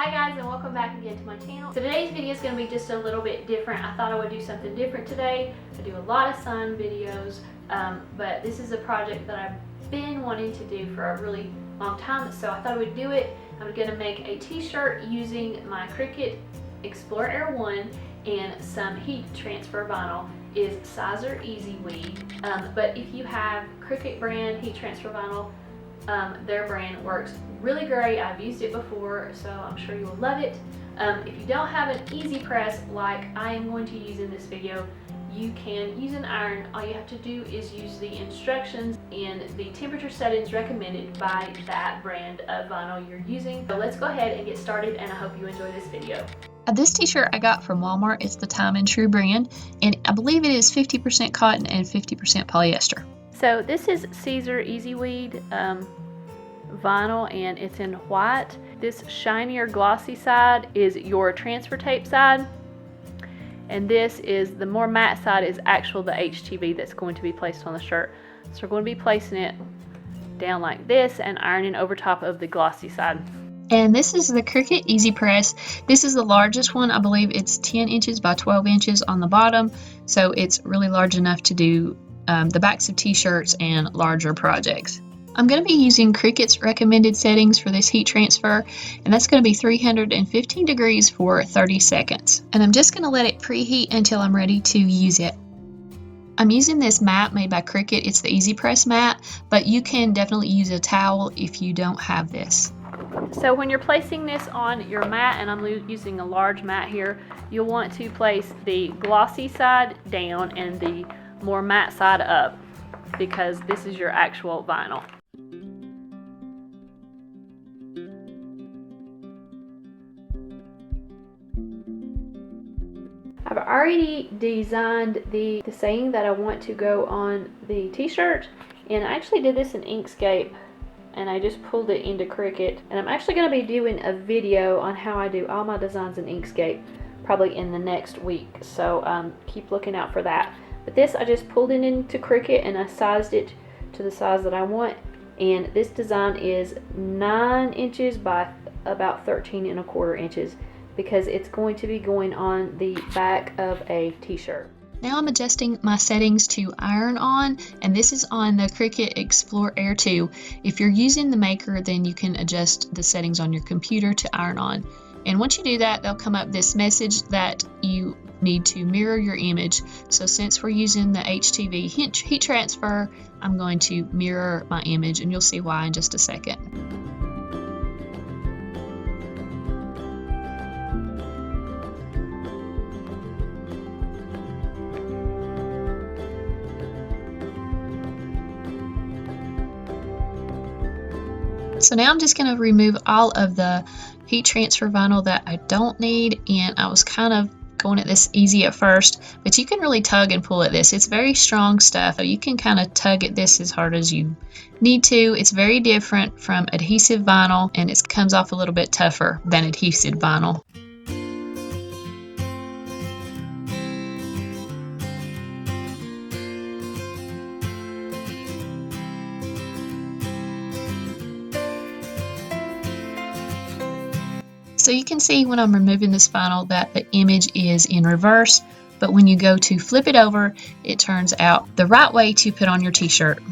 Hi guys, and welcome back again to my channel. So today's video is going to be just a little bit different. I thought I would do something different today. I do a lot of sun videos, but this is a project that I've been wanting to do for a really long time, so I thought I would do it. I'm going to make a t-shirt using my Cricut Explore Air 1 and some heat transfer vinyl. Is Siser Easyweed, but if you have Cricut brand heat transfer vinyl, their brand works really great. I've used it before, so I'm sure you will love it. If you don't have an easy press like I am going to use in this video, you can use an iron. All you have to do is use the instructions and the temperature settings recommended by that brand of vinyl you're using. So let's go ahead and get started, and I hope you enjoy this video. This t-shirt I got from Walmart. It's the Time and True brand, and I believe it is 50% cotton and 50% polyester. So this is Siser Easyweed vinyl, and it's in white. This shinier glossy side is your transfer tape side, and this is the more matte side is actual the HTV that's going to be placed on the shirt. So we're going to be placing it down like this and ironing over top of the glossy side. And this is the Cricut Easy Press. This is the largest one. I believe it's 10 inches by 12 inches on the bottom, so it's really large enough to do the backs of t-shirts and larger projects. I'm going to be using Cricut's recommended settings for this heat transfer, and that's going to be 315 degrees for 30 seconds. And I'm just going to let it preheat until I'm ready to use it. I'm using this mat made by Cricut. It's the Easy Press mat, but you can definitely use a towel if you don't have this. So when you're placing this on your mat, and I'm using a large mat here, you'll want to place the glossy side down and the more matte side up, because this is your actual vinyl. I've already designed the saying that I want to go on the t-shirt, and I actually did this in Inkscape, and I just pulled it into Cricut. And I'm actually going to be doing a video on how I do all my designs in Inkscape probably in the next week, so keep looking out for that. But this, I just pulled it into Cricut and I sized it to the size that I want, and this design is 9 inches by about 13¼ inches, because it's going to be going on the back of a t-shirt. Now I'm adjusting my settings to iron on, and this is on the Cricut Explore Air 2. If you're using the Maker, then you can adjust the settings on your computer to iron on. And once you do that, there'll come up this message that you need to mirror your image. So since we're using the HTV heat transfer, I'm going to mirror my image, and you'll see why in just a second. So now I'm just going to remove all of the heat transfer vinyl that I don't need, and I was kind of going at this easy at first, but you can really tug and pull at this. It's very strong stuff, so you can kind of tug at this as hard as you need to. It's very different from adhesive vinyl, and it comes off a little bit tougher than adhesive vinyl. So you can see when I'm removing this vinyl that the image is in reverse, but when you go to flip it over, it turns out the right way to put on your t-shirt.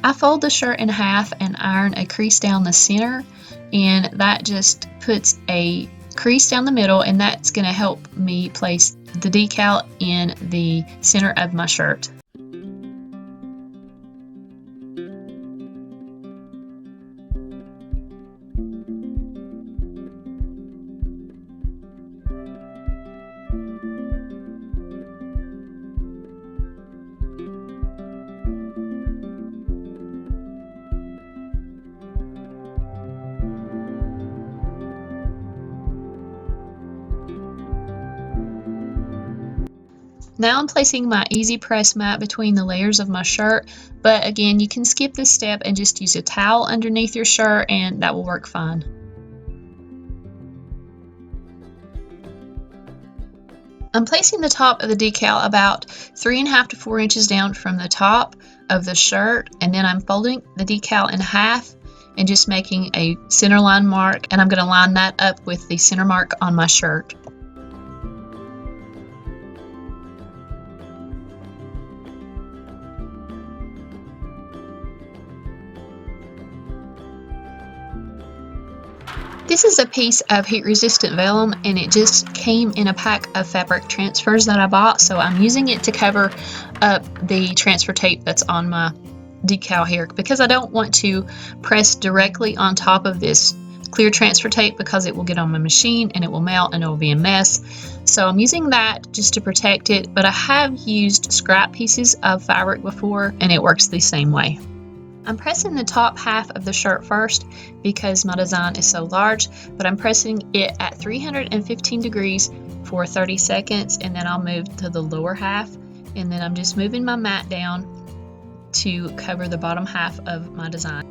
I fold the shirt in half and iron a crease down the center, and that just puts a crease down the middle, and that's going to help me place the decal in the center of my shirt. Now I'm placing my Easy Press mat between the layers of my shirt, but again, you can skip this step and just use a towel underneath your shirt, and that will work fine. I'm placing the top of the decal about 3.5 to 4 inches down from the top of the shirt, and then I'm folding the decal in half and just making a center line mark, and I'm going to line that up with the center mark on my shirt. This is a piece of heat-resistant vellum, and it just came in a pack of fabric transfers that I bought, so I'm using it to cover up the transfer tape that's on my decal here, because I don't want to press directly on top of this clear transfer tape because it will get on my machine and it will melt and it will be a mess. So I'm using that just to protect it, but I have used scrap pieces of fabric before and it works the same way. I'm pressing the top half of the shirt first because my design is so large, but I'm pressing it at 315 degrees for 30 seconds, and then I'll move to the lower half, and then I'm just moving my mat down to cover the bottom half of my design.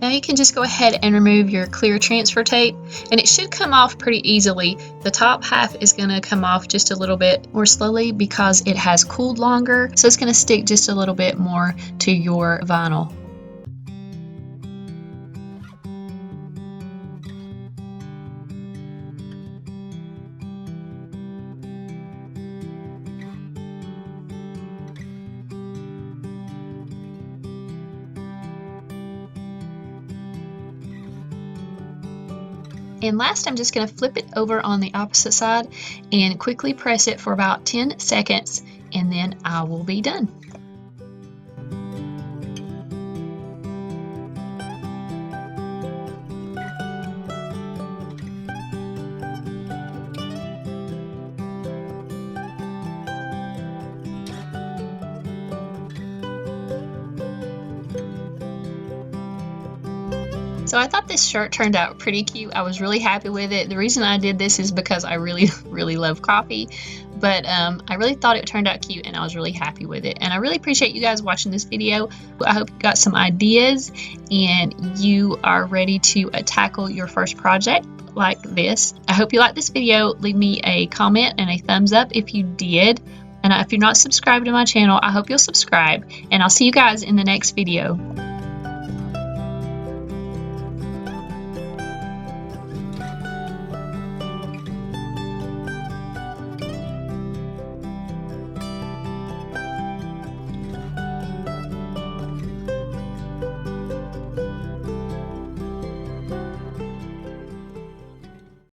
Now you can just go ahead and remove your clear transfer tape, and it should come off pretty easily. The top half is going to come off just a little bit more slowly because it has cooled longer, so it's going to stick just a little bit more to your vinyl. And last, I'm just going to flip it over on the opposite side and quickly press it for about 10 seconds, and then I will be done. So I thought this shirt turned out pretty cute. I was really happy with it. The reason I did this is because I really love coffee, but I really thought it turned out cute and I was really happy with it. And I really appreciate you guys watching this video. I hope you got some ideas and you are ready to tackle your first project like this. I hope you liked this video. Leave me a comment and a thumbs up if you did. And if you're not subscribed to my channel, I hope you'll subscribe, and I'll see you guys in the next video.